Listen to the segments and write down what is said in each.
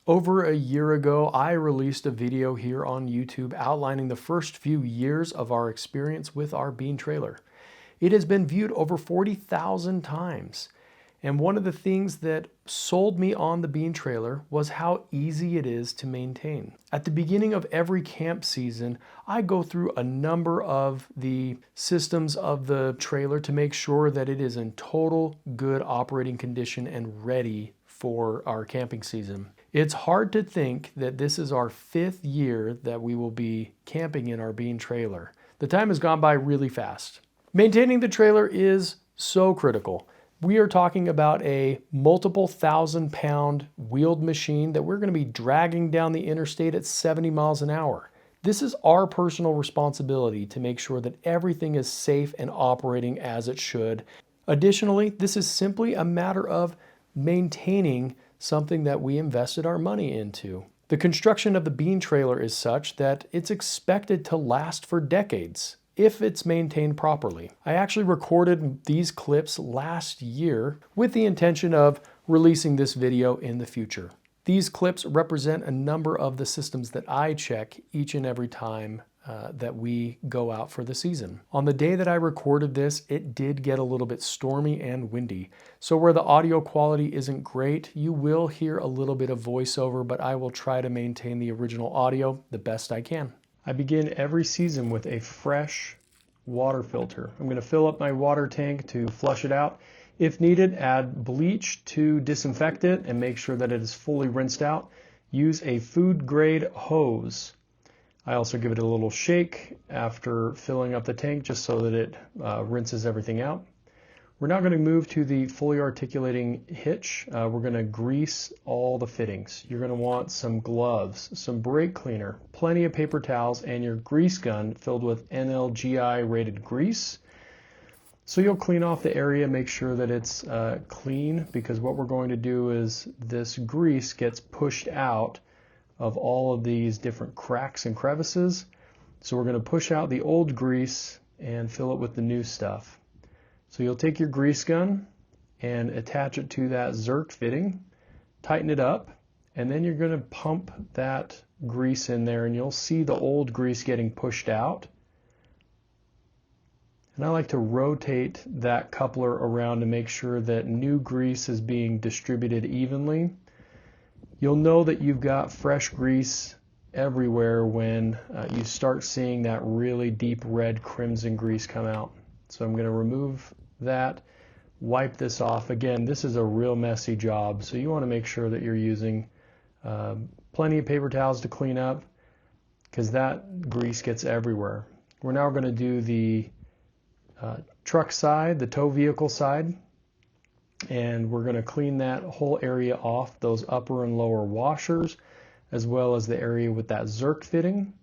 Over a year ago, I released a video here on YouTube outlining the first few years of our experience with our bean trailer. It has been viewed over 40,000 times. And one of the things that sold me on the bean trailer was how easy it is to maintain. At the beginning of every camp season, I go through a number of the systems of the trailer to make sure that it is in total good operating condition and ready for our camping season. It's hard to think that this is our 5th year that we will be camping in our bean trailer. The time has gone by really fast. Maintaining the trailer is so critical. We are talking about a multiple 1,000-pound wheeled machine that we're going to be dragging down the interstate at 70 miles an hour. This is our personal responsibility to make sure that everything is safe and operating as it should. Additionally, this is simply a matter of maintaining something that we invested our money into. The construction of the bean trailer is such that it's expected to last for decades if it's maintained properly. I actually recorded these clips last year with the intention of releasing this video in the future. These clips represent a number of the systems that I check each and every time that we go out for the season. On the day that I recorded this, it did get a little bit stormy and windy. So where the audio quality isn't great, you will hear a little bit of voiceover, but I will try to maintain the original audio the best I can. I begin every season with a fresh water filter. I'm going to fill up my water tank to flush it out. If needed, add bleach to disinfect it and make sure that it is fully rinsed out. Use a food grade hose. I also give it a little shake after filling up the tank just so that it rinses everything out. We're now going to move to the fully articulating hitch. We're going to grease all the fittings. You're going to want some gloves, some brake cleaner, plenty of paper towels, and your grease gun filled with NLGI rated grease. So you'll clean off the area, make sure that it's clean, because what we're going to do is this grease gets pushed out of all of these different cracks and crevices. So we're going to push out the old grease and fill it with the new stuff. So you'll take your grease gun and attach it to that zerk fitting, tighten it up, and then you're going to pump that grease in there and you'll see the old grease getting pushed out. And I like to rotate that coupler around to make sure that new grease is being distributed evenly. You'll know that you've got fresh grease everywhere when you start seeing that really deep red crimson grease come out. So I'm going to remove that, wipe this off. Again, this is a real messy job, so you want to make sure that you're using plenty of paper towels to clean up because that grease gets everywhere. We're now going to do the truck side, the tow vehicle side. And we're going to clean that whole area off, those upper and lower washers, as well as the area with that zerk fitting.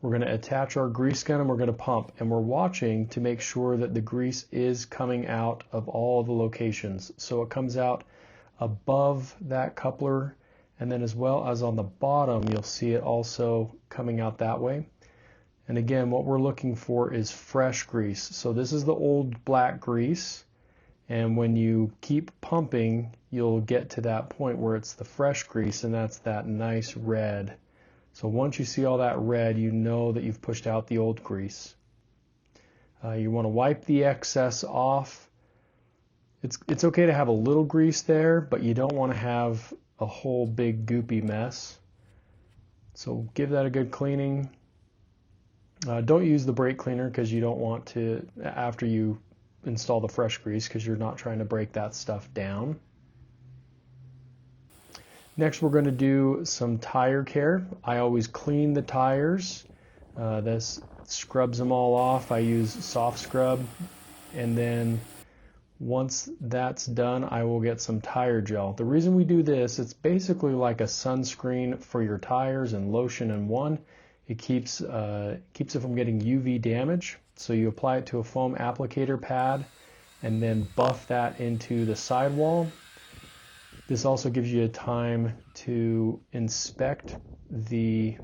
We're going to attach our grease gun and we're going to pump. And we're watching to make sure that the grease is coming out of all the locations. So it comes out above that coupler, and then as well as on the bottom, you'll see it also coming out that way. And again, what we're looking for is fresh grease. So this is the old black grease. And when you keep pumping, you'll get to that point where it's the fresh grease, and that's that nice red. So once you see all that red, you know that you've pushed out the old grease. You want to wipe the excess off. It's okay to have a little grease there, but you don't want to have a whole big goopy mess. So give that a good cleaning. Don't use the brake cleaner because you don't want to, after you install the fresh grease, because you're not trying to break that stuff down. Next, we're going to do some tire care. I always clean the tires. This scrubs them all off. I use soft scrub, and then once that's done, I will get some tire gel. The reason we do this, it's basically like a sunscreen for your tires and lotion in one. It keeps it from getting UV damage. So you apply it to a foam applicator pad and then buff that into the sidewall. This also gives you a time to inspect the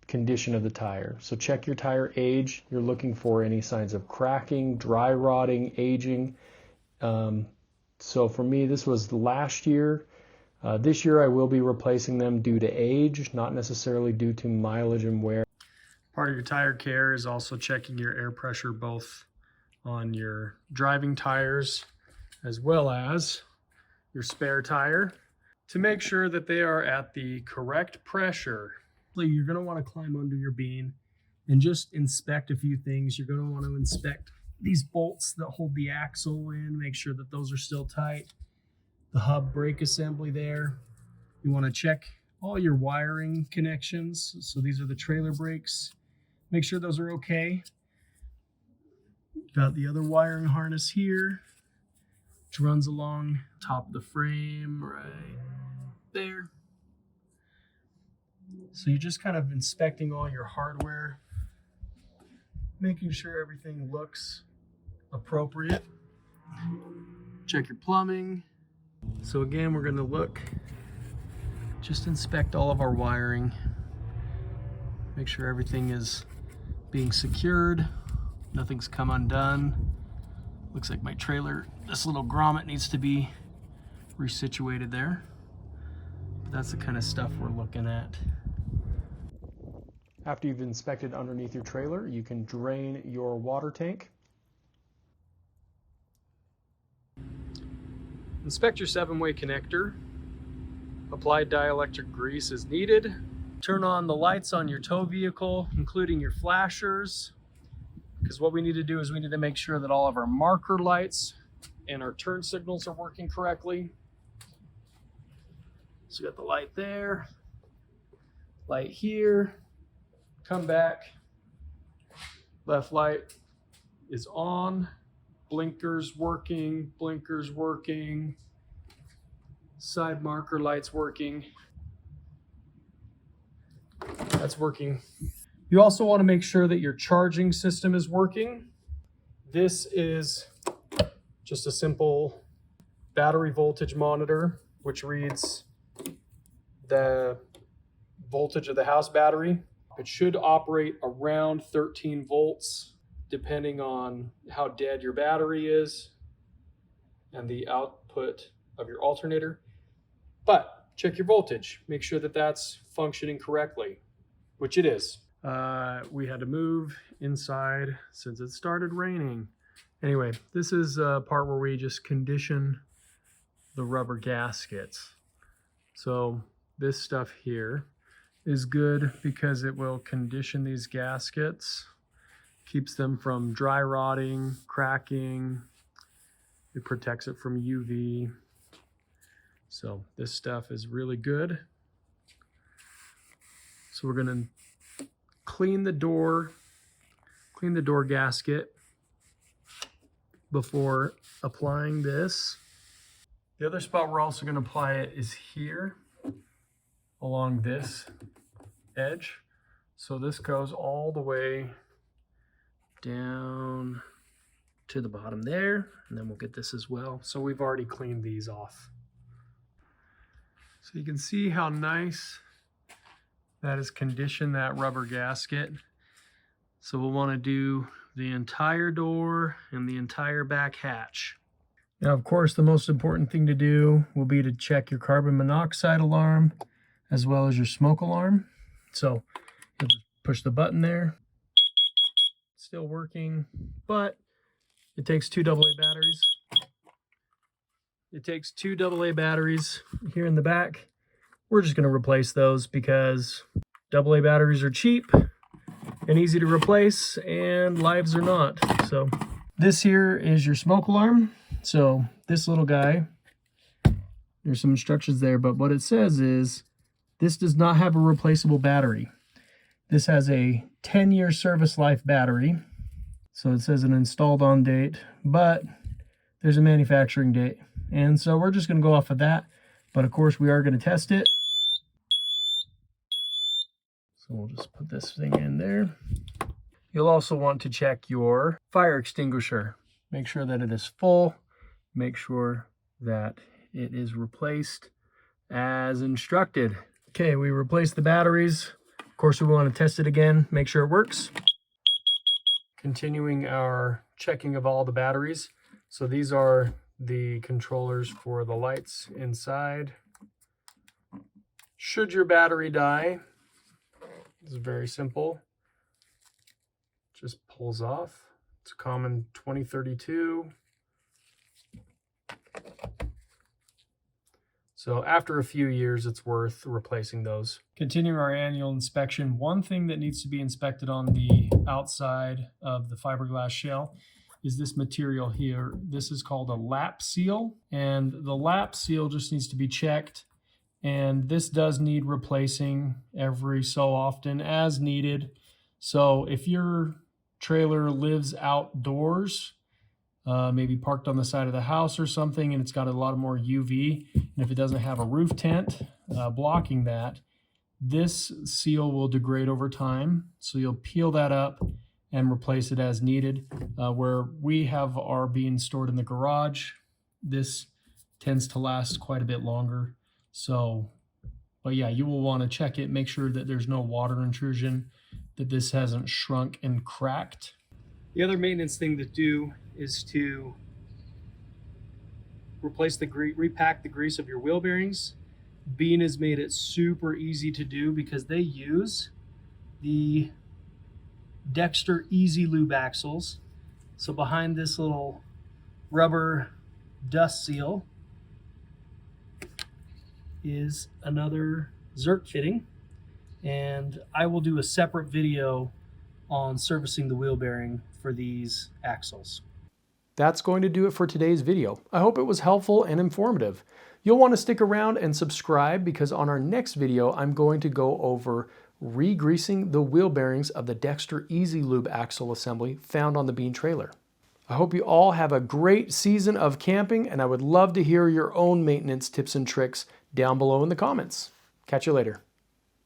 condition of the tire. So check your tire age. You're looking for any signs of cracking, dry rotting, aging. So for me, this was last year. This year I will be replacing them due to age, not necessarily due to mileage and wear. Part of your tire care is also checking your air pressure both on your driving tires as well as your spare tire to make sure that they are at the correct pressure. You're going to want to climb under your bean and just inspect a few things. You're going to want to inspect these bolts that hold the axle in, make sure that those are still tight. The hub brake assembly there. You want to check all your wiring connections. So these are the trailer brakes. Make sure those are okay. Got the other wiring harness here, which runs along top of the frame right there. So you're just kind of inspecting all your hardware, making sure everything looks appropriate. Check your plumbing. So again, we're going to just inspect all of our wiring, make sure everything is being secured, nothing's come undone. Looks like my trailer, this little grommet needs to be resituated there. But that's the kind of stuff we're looking at. After you've inspected underneath your trailer, you can drain your water tank. Inspect your 7-way connector. Apply dielectric grease as needed. Turn on the lights on your tow vehicle, including your flashers, because what we need to do is we need to make sure that all of our marker lights and our turn signals are working correctly. So we got the light there, light here, come back, left light is on, blinkers working, side marker lights working. That's working. You also want to make sure that your charging system is working. This is just a simple battery voltage monitor, which reads the voltage of the house battery. It should operate around 13 volts, depending on how dead your battery is and the output of your alternator. But check your voltage, make sure that that's functioning correctly, which it is. We had to move inside since it started raining. Anyway, this is a part where we just condition the rubber gaskets. So this stuff here is good because it will condition these gaskets, keeps them from dry rotting, cracking. It protects it from UV. So this stuff is really good. So we're gonna clean the door gasket before applying this. The other spot we're also gonna apply it is here along this edge. So this goes all the way down to the bottom there, and then we'll get this as well. So we've already cleaned these off. So you can see how nice that has conditioned that rubber gasket. So we'll want to do the entire door and the entire back hatch. Now, of course, the most important thing to do will be to check your carbon monoxide alarm as well as your smoke alarm. So you'll just push the button there. It's still working, but it takes 2 AA batteries. It takes 2 AA batteries here in the back. We're just going to replace those because AA batteries are cheap and easy to replace, and lives are not. So this here is your smoke alarm. So this little guy, there's some instructions there, but what it says is this does not have a replaceable battery. This has a 10-year service life battery. So it says an installed on date, but there's a manufacturing date. And so we're just going to go off of that. But of course, we are going to test it. So we'll just put this thing in there. You'll also want to check your fire extinguisher. Make sure that it is full. Make sure that it is replaced as instructed. Okay, we replaced the batteries. Of course, we want to test it again, make sure it works. Continuing our checking of all the batteries. So these are the controllers for the lights inside. Should your battery die, it's very simple. Just pulls off. It's a common 2032. So after a few years, it's worth replacing those. Continuing our annual inspection, one thing that needs to be inspected on the outside of the fiberglass shell is this material here. This is called a lap seal, and the lap seal just needs to be checked. And this does need replacing every so often as needed. So if your trailer lives outdoors, maybe parked on the side of the house or something, and it's got a lot more UV, and if it doesn't have a roof tent blocking that, this seal will degrade over time. So you'll peel that up and replace it as needed. Where we have our beans stored in the garage, this tends to last quite a bit longer. So, but yeah, you will want to check it, make sure that there's no water intrusion, that this hasn't shrunk and cracked. The other maintenance thing to do is to replace the repack the grease of your wheel bearings. Bean has made it super easy to do because they use the Dexter Easy Lube axles. So behind this little rubber dust seal is another Zerk fitting, and I will do a separate video on servicing the wheel bearing for these axles. That's going to do it for today's video. I hope it was helpful and informative. You'll want to stick around and subscribe because on our next video, I'm going to go over re-greasing the wheel bearings of the Dexter Easy Lube axle assembly found on the Bean trailer. I hope you all have a great season of camping, and I would love to hear your own maintenance tips and tricks down below in the comments. Catch you later.